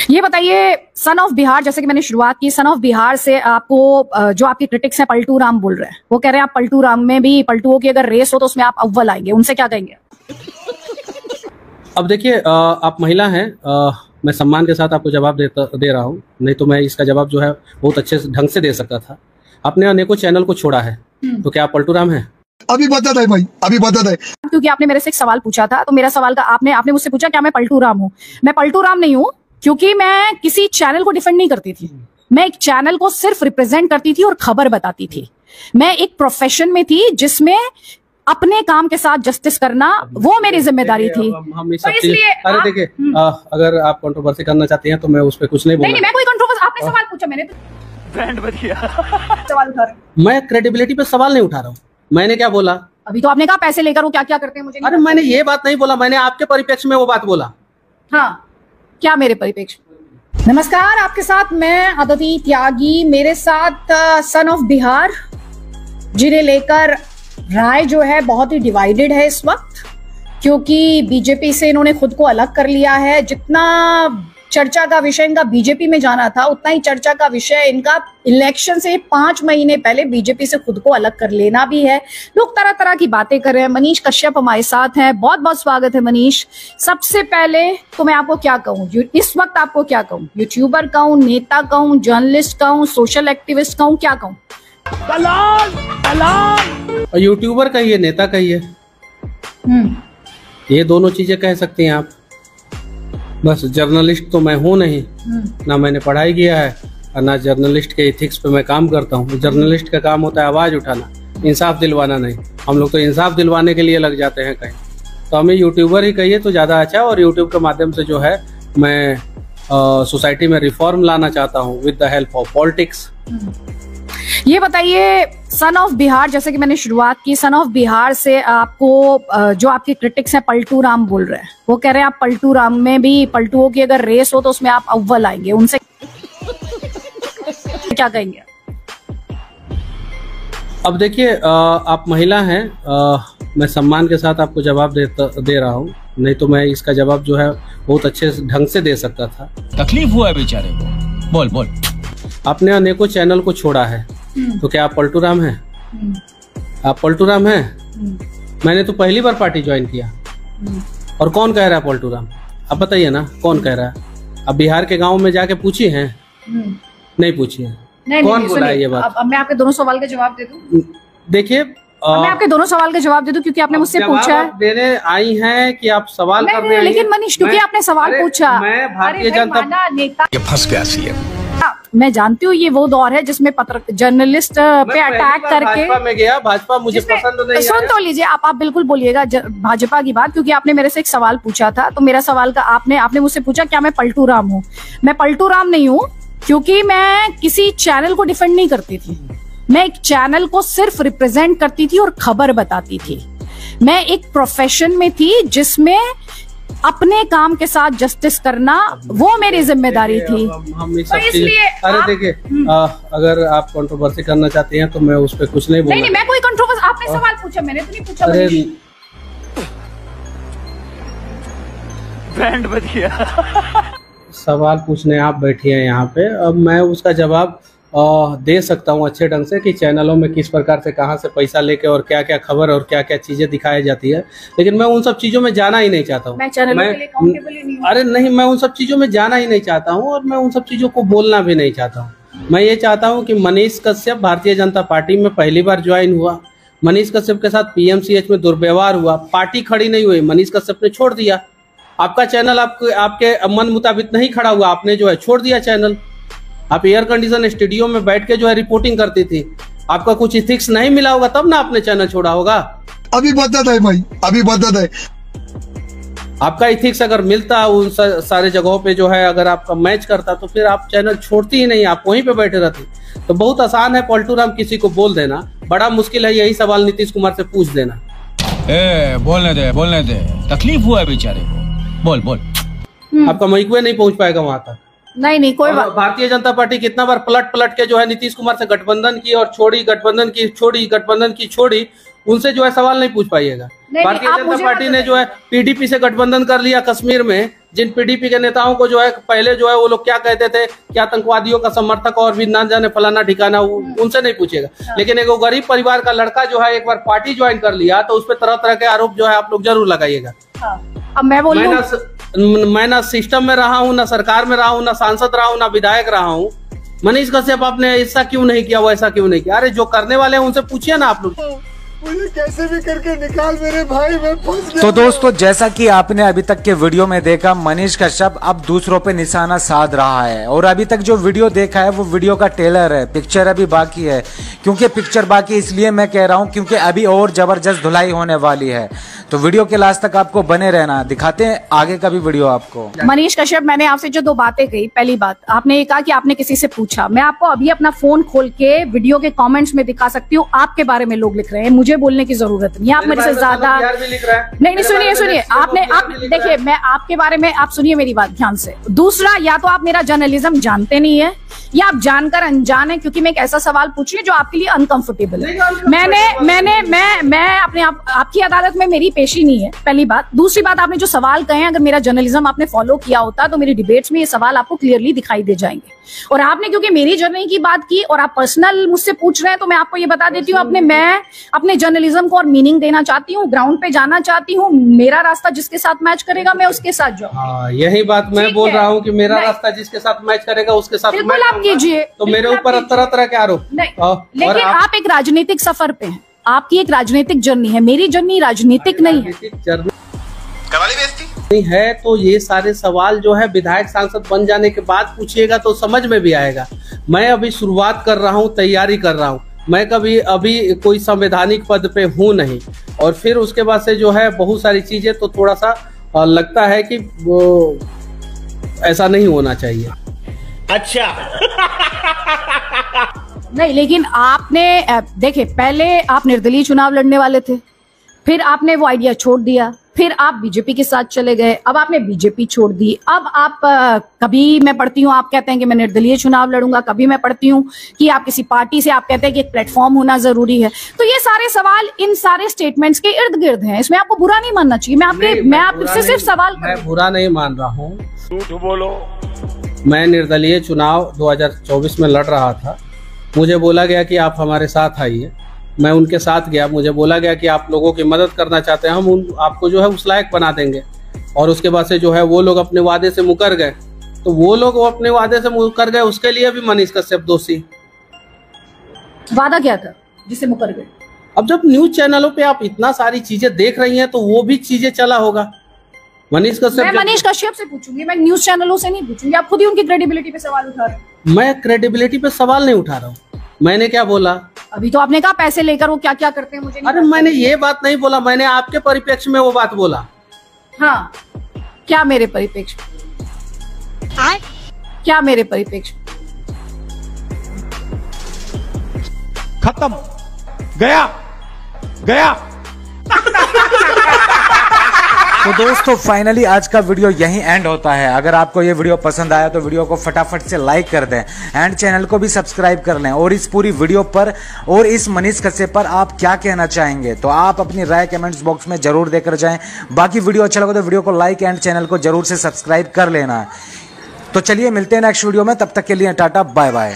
ये बताइए, son of Bihar, जैसे कि मैंने शुरुआत की, सन ऑफ बिहार से आपको जो आपके क्रिटिक्स हैं पलटू राम बोल रहे हैं, वो कह रहे हैं आप पलटू राम में भी, पलटुओं की अगर रेस हो तो उसमें आप अव्वल आएंगे, उनसे क्या कहेंगे? अब देखिए, आप महिला हैं, मैं सम्मान के साथ आपको जवाब दे रहा हूँ, नहीं तो मैं इसका जवाब जो है बहुत अच्छे ढंग से दे सकता था। आपने अनेकों चैनल को छोड़ा है, तो क्या आप पलटू राम हैं? अभी बता दे भाई, अभी बता दे। क्योंकि आपने मेरे से एक सवाल पूछा था, तो मेरा सवाल का आपने मुझसे पूछा क्या मैं पलटू राम हूँ। मैं पलटू राम नहीं हूँ, क्योंकि मैं किसी चैनल को डिफेंड नहीं करती थी। मैं एक चैनल को सिर्फ रिप्रेजेंट करती थी और खबर बताती थी। मैं एक प्रोफेशन में थी जिसमें अपने काम के साथ जस्टिस करना वो मेरी जिम्मेदारी थी। तो इसलिए अरे देखिए, अगर आप कंट्रोवर्सी करना चाहती हैं तो मैं उस पर कुछ नहीं बोलूंगा। नहीं, मैं कोई कंट्रोवर्सी, आपने सवाल पूछा, मैंने ब्रांड बढ़िया सवाल उठा रहा हूं। मैं क्रेडिबिलिटी पे सवाल नहीं उठा रहा हूँ। मैंने क्या बोला? अभी तो आपने कहा पैसे लेकर वो क्या क्या करते हैं मुझे। अरे मैंने ये बात नहीं बोला, मैंने आपके परिप्रेक्ष्य में वो बात बोला। हाँ, क्या मेरे परिप्रेक्ष्य? नमस्कार, आपके साथ मैं अदिति त्यागी, मेरे साथ सन ऑफ बिहार, जिन्हें लेकर राय जो है बहुत ही डिवाइडेड है इस वक्त, क्योंकि बीजेपी से इन्होंने खुद को अलग कर लिया है। जितना चर्चा का विषय इनका बीजेपी में जाना था, उतना ही चर्चा का विषय इनका इलेक्शन से 5 महीने पहले बीजेपी से खुद को अलग कर लेना भी है। लोग तरह तरह की बातें कर रहे हैं। मनीष कश्यप हमारे साथ हैं, बहुत बहुत स्वागत है मनीष। सबसे पहले तो मैं आपको क्या कहूँ इस वक्त, आपको क्या कहूँ? यूट्यूबर कहूँ, नेता कहूँ, जर्नलिस्ट कहूँ, सोशल एक्टिविस्ट कहूँ, क्या कहूँ? यूट्यूबर कहिए, नेता कहिए, ये दोनों चीजें कह सकती हैं आप। बस जर्नलिस्ट तो मैं हूं नहीं, ना मैंने पढ़ाई किया है और ना जर्नलिस्ट के एथिक्स पे मैं काम करता हूँ। जर्नलिस्ट का काम होता है आवाज उठाना, इंसाफ दिलवाना नहीं। हम लोग तो इंसाफ दिलवाने के लिए लग जाते हैं कहीं। तो हमें यूट्यूबर ही कहिए तो ज्यादा अच्छा। और यूट्यूब के माध्यम से जो है मैं सोसाइटी में रिफॉर्म लाना चाहता हूँ with the help of politics. ये बताइए, सन ऑफ बिहार, जैसे कि मैंने शुरुआत की, सन ऑफ बिहार से आपको जो आपके क्रिटिक्स हैं पलटू राम बोल रहे हैं, वो कह रहे हैं आप पलटू राम में भी, पलटुओं की अगर रेस हो तो उसमें आप अव्वल आएंगे, उनसे क्या कहेंगे? अब देखिए, आप महिला हैं, मैं सम्मान के साथ आपको जवाब दे रहा हूँ, नहीं तो मैं इसका जवाब जो है बहुत अच्छे ढंग से दे सकता था। तकलीफ हुआ है बेचारे को। बोल बोल। आपने अनेकों चैनल को छोड़ा है, तो क्या आप पलटू राम हैं? आप पलटू राम हैं? मैंने तो पहली बार पार्टी ज्वाइन किया। और कौन कह रहा है पलटू राम? आप बताइए ना, कौन कह रहा है? अब बिहार के गांव में जाके पूछी हैं? नहीं पूछी है। कौन बोला है ये बात? अब मैं आपके दोनों सवाल का जवाब दे दूं? देखिए, मैं आपके दोनों सवाल का जवाब दे दूं, क्योंकि आपने मुझसे पूछा है। देने आई हैं कि आप सवाल कर रहे हैं? लेकिन मनीष, क्योंकि आपने सवाल पूछा। मैं भारतीय जनता नेता ये फंस गया सीएम। मैं जानती हूँ ये वो दौर है जिसमें जर्नलिस्ट पे अटैक करके भाजपा में गया। भाजपा मुझे पसंद नहीं। सुन तो लीजिए, आप बिल्कुल बोलिएगा भाजपा की बात, क्योंकि आपने मेरे से एक सवाल पूछा था। तो मेरा सवाल का आपने मुझसे पूछा क्या मैं पलटू राम हूँ। मैं पलटू राम नहीं हूँ, क्योंकि मैं किसी चैनल को डिफेंड नहीं करती थी। मैं एक चैनल को सिर्फ रिप्रेजेंट करती थी और खबर बताती थी। मैं एक प्रोफेशन में थी जिसमें अपने काम के साथ जस्टिस करना वो मेरी जिम्मेदारी थी। तो इसलिए अरे देखिए, अगर आप कंट्रोवर्सी करना चाहती हैं तो मैं उस पर कुछ नहीं बोलूंगा। नहीं, मैं कोई कंट्रोवर्सी, आपने सवाल पूछा, मैंने तो नहीं पूछा। अरे ब्रांड बढ़िया सवाल पूछने आप बैठी हैं यहाँ पे, अब मैं उसका जवाब दे सकता हूँ अच्छे ढंग से कि चैनलों में किस प्रकार से कहाँ से पैसा लेके और क्या क्या खबर और क्या क्या चीजें दिखाई जाती है। लेकिन मैं उन सब चीजों में जाना ही नहीं चाहता हूँ। मैं चैनलों के लिए अकाउंटेबल ही नहीं हूँ। अरे नहीं, मैं उन सब चीजों में जाना ही नहीं चाहता हूँ और मैं उन सब चीजों को बोलना भी नहीं चाहता हूँ। मैं ये चाहता हूँ कि मनीष कश्यप भारतीय जनता पार्टी में पहली बार ज्वाइन हुआ। मनीष कश्यप के साथ पीएमसीएच में दुर्व्यवहार हुआ, पार्टी खड़ी नहीं हुई, मनीष कश्यप ने छोड़ दिया। आपका चैनल आपके मन मुताबिक नहीं खड़ा हुआ, आपने जो है छोड़ दिया चैनल। आप एयर कंडीशन स्टूडियो में बैठ के जो है रिपोर्टिंग करती थी। आपका कुछ इथिक्स नहीं मिला होगा तब ना आपने चैनल छोड़ा होगा। अभी बता दे भाई, अभी बता दे। आपका इथिक्स अगर मिलता उन सारे जगहों पे जो है, अगर आपका मैच करता तो फिर आप चैनल छोड़ती ही नहीं, आप वहीं पे बैठे रहते। तो बहुत आसान है पलटू राम किसी को बोल देना, बड़ा मुश्किल है यही सवाल नीतीश कुमार से पूछ देना। बोलने दे, तकलीफ हुआ है बेचारे को। बोल बोल। आपका माइक नहीं पहुंच पाएगा वहां तक। नहीं कोई बात। भारतीय जनता पार्टी कितना बार पलट के जो है नीतीश कुमार से गठबंधन की और छोड़ी, गठबंधन की छोड़ी, उनसे जो है सवाल नहीं पूछ पाइएगा। भारतीय जनता पार्टी ने जो है पीडीपी से गठबंधन कर लिया कश्मीर में। जिन पीडीपी के नेताओं को जो है पहले जो है वो लोग क्या कहते थे कि आतंकवादियों का समर्थक और भी ना जाने फलाना ठिकाना, उनसे नहीं पूछेगा। लेकिन एक गरीब परिवार का लड़का जो है एक बार पार्टी ज्वाइन कर लिया तो उस पर तरह तरह के आरोप जो है आप लोग जरूर लगाइएगा। अब मैं ना सिस्टम में रहा हूँ, ना सरकार में रहा हूँ, ना सांसद रहा हूँ, ना विधायक रहा हूँ। मनीष कश्यप आपने ऐसा क्यों नहीं किया, वैसा क्यों नहीं किया? अरे जो करने वाले हैं उनसे पूछिए ना आप लोग। मुझे कैसे भी करके निकाल मेरे भाई, मैं फंस गया। तो दोस्तों, जैसा कि आपने अभी तक के वीडियो में देखा, मनीष कश्यप अब दूसरों पे निशाना साध रहा है। और अभी तक जो वीडियो देखा है वो वीडियो का ट्रेलर है, पिक्चर अभी बाकी है। क्योंकि पिक्चर बाकी इसलिए मैं कह रहा हूं क्योंकि अभी और जबरदस्त धुलाई होने वाली है। तो वीडियो के लास्ट तक आपको बने रहना, दिखाते हैं आगे का भी वीडियो आपको। मनीष कश्यप, मैंने आपसे जो 2 बातें कही, पहली बात आपने ये कहा कि आपने किसी से पूछा। मैं आपको अभी अपना फोन खोल के वीडियो के कमेंट्स में दिखा सकती हूँ, आपके बारे में लोग लिख रहे हैं, मुझे बोलने की जरूरत नहीं है। आप मेरे से ज्यादा नहीं, सुनिए आप देखिए, मैं आपके बारे में, आप सुनिए मेरी बात ध्यान से। दूसरा, या तो आप मेरा जर्नलिज्म जानते नहीं है या आप जानकर अनजान है, क्योंकि मैं एक ऐसा सवाल पूछ रही हूँ जो आपके लिए अनकंफर्टेबल है। मैं अपने आपकी अदालत में मेरी पेशी नहीं है, पहली बात। दूसरी बात, आपने जो सवाल कहे हैं, अगर मेरा जर्नलिज्म आपने फॉलो किया होता तो मेरी डिबेट्स में ये सवाल आपको क्लियरली दिखाई दे जाएंगे। और आपने क्योंकि मेरी जर्नी की बात की और आप पर्सनल मुझसे पूछ रहे हैं, तो मैं आपको ये बता देती हूँ, मैं अपने जर्नलिज्म को और मीनिंग देना चाहती हूँ, ग्राउंड पे जाना चाहती हूँ। मेरा रास्ता जिसके साथ मैच करेगा मैं उसके साथ जाऊँ। यही बात मैं बोल रहा हूँ कि मेरा रास्ता जिसके साथ मैच करेगा उसके साथ बिल्कुल आप कीजिए। तो मेरे ऊपर तरह तरह के आरोप नहीं, लेकिन आप एक राजनीतिक सफर पे हैं, आपकी एक राजनीतिक जर्नी है, मेरी जर्नी राजनीतिक नहीं है। नहीं है तो ये सारे सवाल जो है विधायक सांसद बन जाने के बाद पूछिएगा तो समझ में भी आएगा। मैं अभी शुरुआत कर रहा हूँ, तैयारी कर रहा हूँ। मैं कभी अभी कोई संवैधानिक पद पे हूँ नहीं, और फिर उसके बाद से जो है बहुत सारी चीजें तो थोड़ा सा लगता है कि वो ऐसा नहीं होना चाहिए। अच्छा नहीं, लेकिन आपने देखे, पहले आप निर्दलीय चुनाव लड़ने वाले थे, फिर आपने वो आइडिया छोड़ दिया, फिर आप बीजेपी के साथ चले गए, अब आपने बीजेपी छोड़ दी। अब आप कभी मैं पढ़ती हूँ आप कहते हैं कि मैं निर्दलीय चुनाव लड़ूंगा, कभी मैं पढ़ती हूँ कि आप किसी पार्टी से, आप कहते हैं कि एक प्लेटफॉर्म होना जरूरी है। तो ये सारे सवाल इन सारे स्टेटमेंट्स के इर्द गिर्द हैं, इसमें आपको बुरा नहीं मानना चाहिए। मैं आपसे सिर्फ सवाल, मैं बुरा नहीं मान रहा हूँ। झूठ बोलो। मैं निर्दलीय चुनाव 2024 में लड़ रहा था। मुझे बोला गया कि आप हमारे साथ आइए, मैं उनके साथ गया। मुझे बोला गया कि आप लोगों की मदद करना चाहते हैं, हम आपको जो है उस लायक बना देंगे। और उसके बाद से जो है वो लोग अपने वादे से मुकर गए। तो वो लोग अपने वादे से मुकर गए, उसके लिए भी मनीष कश्यप दोषी। वादा क्या था जिससे मुकर गए? अब जब न्यूज चैनलों पे आप इतना सारी चीजें देख रही हैं तो वो भी चीजें चला होगा। मनीष कश्यप, मैं मनीष कश्यप से पूछूंगी, मैं न्यूज चैनलों से नहीं पूछूंगी। आप खुद ही उनकी क्रेडिबिलिटी पे सवाल उठा रहे हैं। मैं क्रेडिबिलिटी पे सवाल नहीं उठा रहा हूँ। मैंने क्या बोला? अभी तो आपने कहा पैसे लेकर वो क्या क्या करते हैं मुझे नहीं। अरे मैंने ये बात नहीं बोला, मैंने आपके परिप्रेक्ष्य में वो बात बोला। हाँ, क्या मेरे परिप्रेक्ष्य? क्या मेरे परिप्रेक्ष्य? खत्म, गया गया। तो दोस्तों, फाइनली आज का वीडियो यहीं एंड होता है। अगर आपको ये वीडियो पसंद आया तो वीडियो को फटाफट से लाइक कर दें एंड चैनल को भी सब्सक्राइब कर लें। और इस पूरी वीडियो पर और इस मनीष कश्यप पर आप क्या कहना चाहेंगे तो आप अपनी राय कमेंट्स बॉक्स में जरूर देकर जाएं। बाकी वीडियो अच्छा लगा तो वीडियो को लाइक एंड चैनल को जरूर से सब्सक्राइब कर लेना। तो चलिए मिलते हैं नेक्स्ट वीडियो में, तब तक के लिए टाटा बाय बाय।